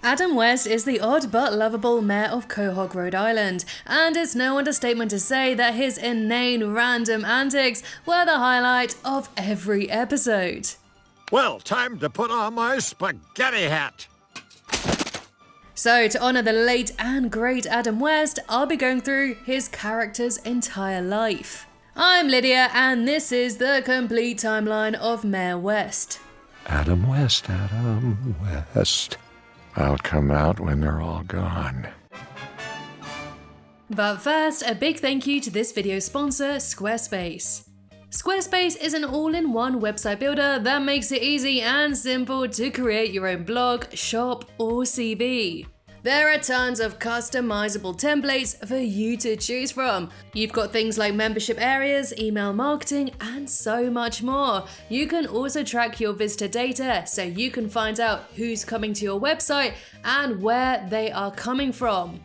Adam West is the odd but lovable mayor of Quahog, Rhode Island, and it's no understatement to say that his inane random antics were the highlight of every episode. Well, time to put on my spaghetti hat. So, to honour the late and great Adam West, I'll be going through his character's entire life. I'm Lydia, and this is the complete timeline of Mayor West. Adam West. I'll come out when they're all gone. But first, a big thank you to this video's sponsor, Squarespace. Squarespace is an all-in-one website builder that makes it easy and simple to create your own blog, shop, or CV. There are tons of customizable templates for you to choose from. You've got things like membership areas, email marketing, and so much more. You can also track your visitor data so you can find out who's coming to your website and where they are coming from.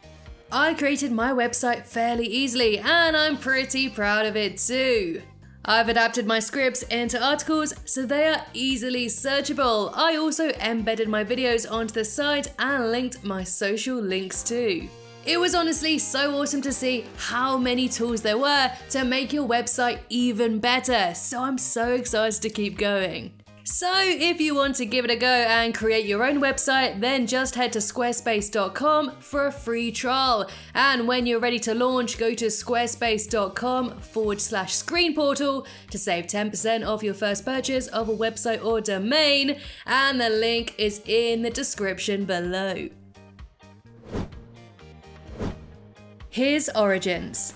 I created my website fairly easily, and I'm pretty proud of it too. I've adapted my scripts into articles so they are easily searchable. I also embedded my videos onto the site and linked my social links too. It was honestly so awesome to see how many tools there were to make your website even better, so I'm so excited to keep going. So if you want to give it a go and create your own website, then just head to squarespace.com for a free trial. And when you're ready to launch, go to squarespace.com/screen portal to save 10% off your first purchase of a website or domain. And the link is in the description below. His origins.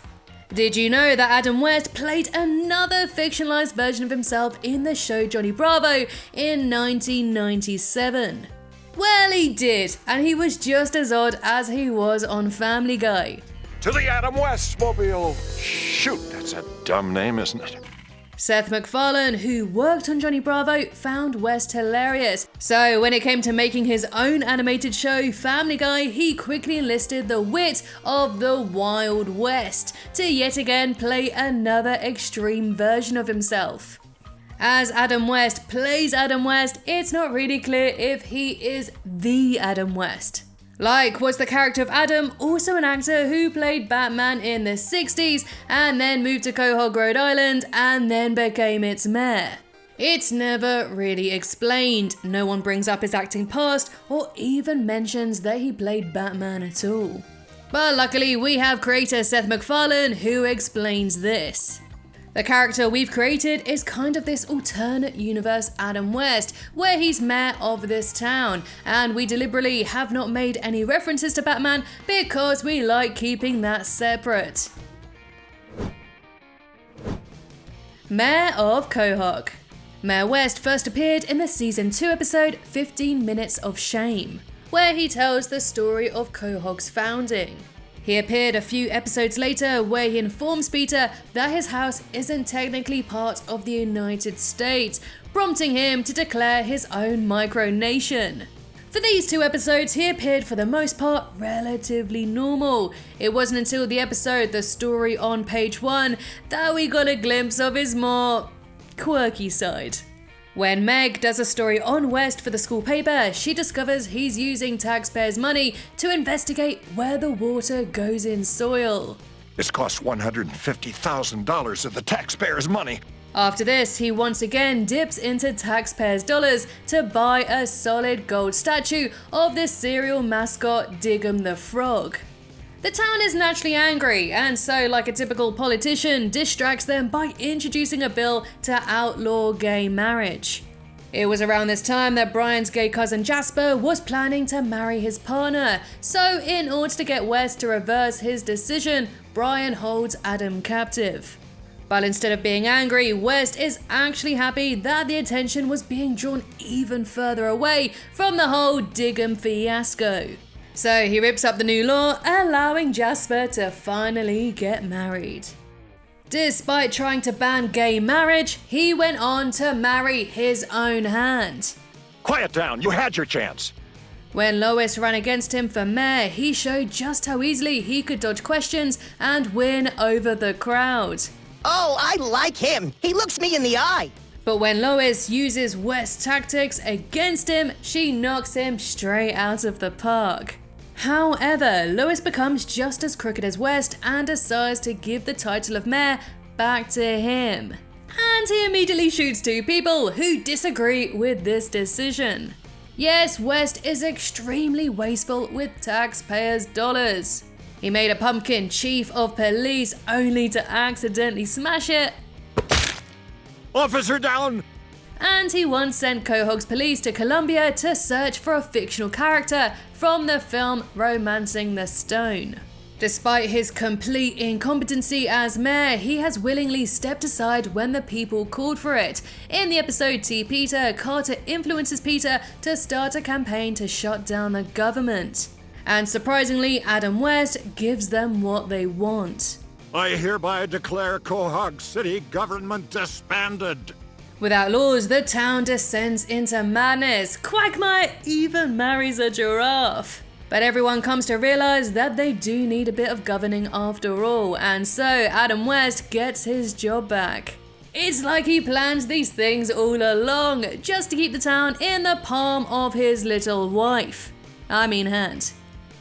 Did you know that Adam West played another fictionalized version of himself in the show Johnny Bravo in 1997? Well, he did, and he was just as odd as he was on Family Guy. To the Adam West mobile. Shoot, that's a dumb name, isn't it? Seth MacFarlane, who worked on Johnny Bravo, found West hilarious. So when it came to making his own animated show, Family Guy, he quickly enlisted the wit of the Wild West to yet again play another extreme version of himself. As Adam West plays Adam West, it's not really clear if he is the Adam West. Like was the character of Adam also an actor who played Batman in the 60s and then moved to Quahog, Rhode Island and then became its mayor? It's never really explained. No one brings up his acting past or even mentions that he played Batman at all. But luckily we have creator Seth MacFarlane who explains this. The character we've created is kind of this alternate universe Adam West, where he's mayor of this town, and we deliberately have not made any references to Batman because we like keeping that separate. Mayor of Quahog. Mayor West first appeared in the season 2 episode 15 Minutes of Shame, where he tells the story of Quahog's founding. He appeared a few episodes later where he informs Peter that his house isn't technically part of the United States, prompting him to declare his own micronation. For these 2 episodes, he appeared for the most part relatively normal. It wasn't until the episode The Story on Page 1 that we got a glimpse of his more quirky side. When Meg does a story on West for the school paper, she discovers he's using taxpayers' money to investigate where the water goes in soil. This costs $150,000 of the taxpayers' money. After this, he once again dips into taxpayers' dollars to buy a solid gold statue of the serial mascot Diggum the Frog. The town is naturally angry, and so, like a typical politician, distracts them by introducing a bill to outlaw gay marriage. It was around this time that Brian's gay cousin Jasper was planning to marry his partner, so in order to get West to reverse his decision, Brian holds Adam captive. But instead of being angry, West is actually happy that the attention was being drawn even further away from the whole Diggum fiasco. So he rips up the new law, allowing Jasper to finally get married. Despite trying to ban gay marriage, he went on to marry his own hand. Quiet down, you had your chance. When Lois ran against him for mayor, he showed just how easily he could dodge questions and win over the crowd. Oh, I like him. He looks me in the eye. But when Lois uses West's tactics against him, she knocks him straight out of the park. However, Lois becomes just as crooked as West and decides to give the title of mayor back to him. And he immediately shoots 2 people who disagree with this decision. Yes, West is extremely wasteful with taxpayers' dollars. He made a pumpkin chief of police only to accidentally smash it. Officer down! And he once sent Quahog's police to Colombia to search for a fictional character from the film Romancing the Stone. Despite his complete incompetency as mayor, he has willingly stepped aside when the people called for it. In the episode T. Peter, Carter influences Peter to start a campaign to shut down the government. And surprisingly, Adam West gives them what they want. I hereby declare Quahog City government disbanded. Without laws, the town descends into madness. Quagmire even marries a giraffe. But everyone comes to realize that they do need a bit of governing after all, and so Adam West gets his job back. It's like he planned these things all along, just to keep the town in the palm of his little wife. hand.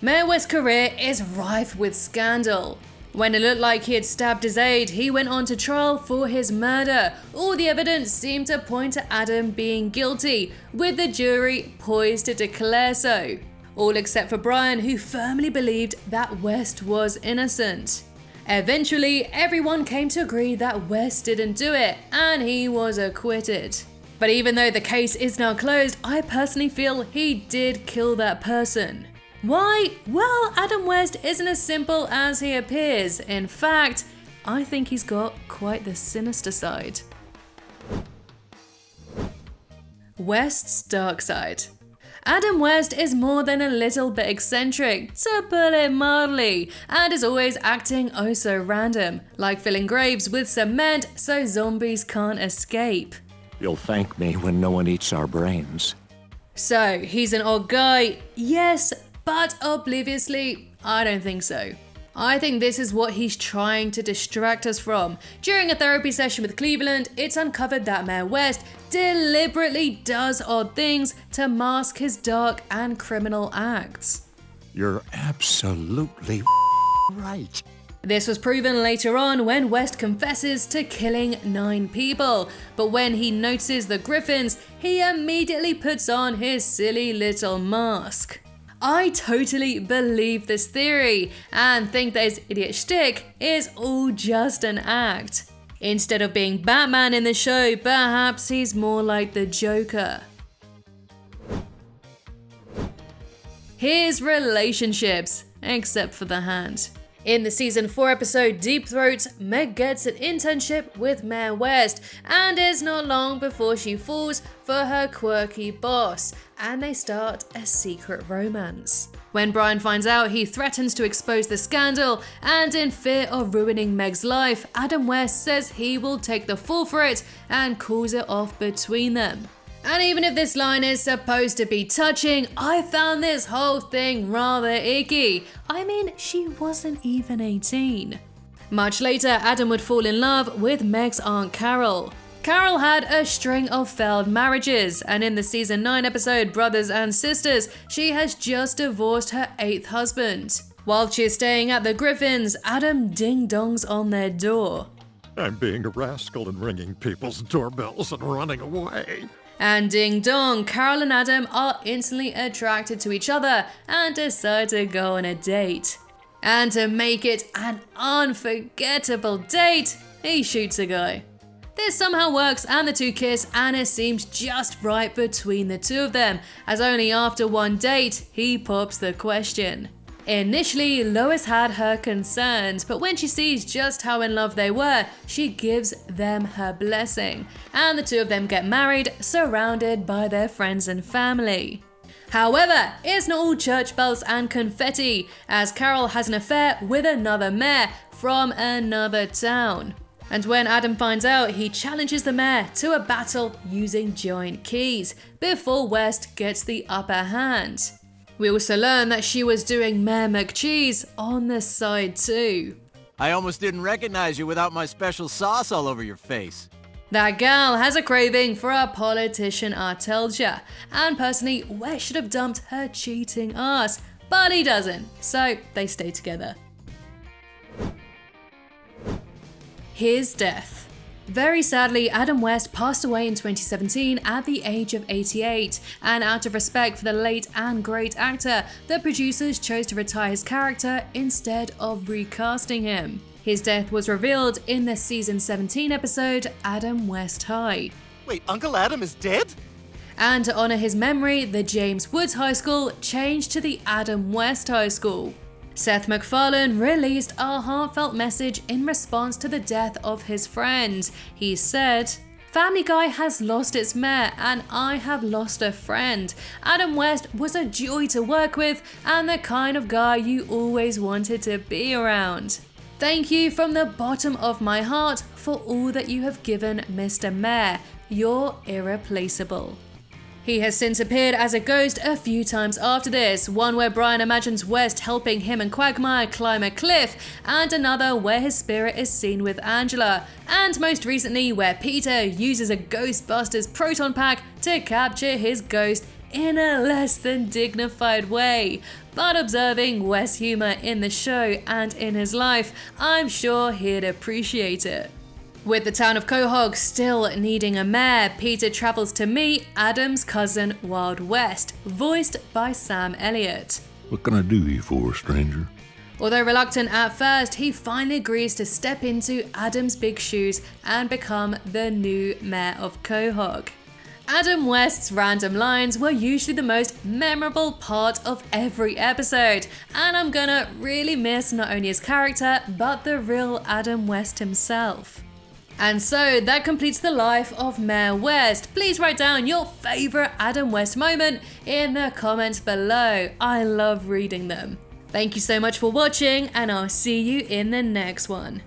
Mayor West's career is rife with scandal. When it looked like he had stabbed his aide, he went on to trial for his murder. All the evidence seemed to point to Adam being guilty, with the jury poised to declare so. All except for Brian, who firmly believed that West was innocent. Eventually, everyone came to agree that West didn't do it, and he was acquitted. But even though the case is now closed, I personally feel he did kill that person. Why? Well, Adam West isn't as simple as he appears. In fact, I think he's got quite the sinister side. West's dark side. Adam West is more than a little bit eccentric, to put it mildly, and is always acting oh so random, like filling graves with cement so zombies can't escape. You'll thank me when no one eats our brains. So, he's an odd guy, yes, but obliviously, I don't think so. I think this is what he's trying to distract us from. During a therapy session with Cleveland, it's uncovered that Mayor West deliberately does odd things to mask his dark and criminal acts. You're absolutely right. This was proven later on when West confesses to killing 9 people, but when he notices the Griffins, he immediately puts on his silly little mask. I totally believe this theory and think that his idiot shtick is all just an act. Instead of being Batman in the show, perhaps he's more like the Joker. His relationships, except for the hand. In the season 4 episode Deep Throat, Meg gets an internship with Mayor West, and it's not long before she falls for her quirky boss, and they start a secret romance. When Brian finds out, he threatens to expose the scandal, and in fear of ruining Meg's life, Adam West says he will take the fall for it and calls it off between them. And even if this line is supposed to be touching, I found this whole thing rather icky. I mean, she wasn't even 18. Much later, Adam would fall in love with Meg's Aunt Carol. Carol had a string of failed marriages, and in the season 9 episode Brothers and Sisters, she has just divorced her 8th husband. While she's staying at the Griffins, Adam ding-dongs on their door. I'm being a rascal and ringing people's doorbells and running away. And ding dong, Carol and Adam are instantly attracted to each other and decide to go on a date. And to make it an unforgettable date, he shoots a guy. This somehow works and the two kiss, and it seems just right between the two of them, as only after one date he pops the question. Initially, Lois had her concerns, but when she sees just how in love they were, she gives them her blessing, and the two of them get married, surrounded by their friends and family. However, it's not all church bells and confetti, as Carol has an affair with another mayor from another town. And when Adam finds out, he challenges the mayor to a battle using giant keys, before West gets the upper hand. We also learn that she was doing Mayor McCheese on the side too. I almost didn't recognize you without my special sauce all over your face. That gal has a craving for a politician, I tells ya. And personally, West should have dumped her cheating ass, but he doesn't, so they stay together. His death. Very sadly, Adam West passed away in 2017 at the age of 88, and out of respect for the late and great actor, the producers chose to retire his character instead of recasting him. His death was revealed in the season 17 episode, Adam West High. Wait, Uncle Adam is dead? And to honor his memory, the James Woods High School changed to the Adam West High School. Seth MacFarlane released a heartfelt message in response to the death of his friend. He said, "Family Guy has lost its mayor and I have lost a friend. Adam West was a joy to work with and the kind of guy you always wanted to be around. Thank you from the bottom of my heart for all that you have given Mr. Mayor. You're irreplaceable." He has since appeared as a ghost a few times after this, one where Brian imagines West helping him and Quagmire climb a cliff, and another where his spirit is seen with Angela, and most recently where Peter uses a Ghostbusters proton pack to capture his ghost in a less than dignified way. But observing West's humour in the show and in his life, I'm sure he'd appreciate it. With the town of Quahog still needing a mayor, Peter travels to meet Adam's cousin Wild West, voiced by Sam Elliott. What can I do you for, stranger? Although reluctant at first, he finally agrees to step into Adam's big shoes and become the new mayor of Quahog. Adam West's random lines were usually the most memorable part of every episode, and I'm gonna really miss not only his character, but the real Adam West himself. And so that completes the life of Mayor West. Please write down your favourite Adam West moment in the comments below. I love reading them. Thank you so much for watching, and I'll see you in the next one.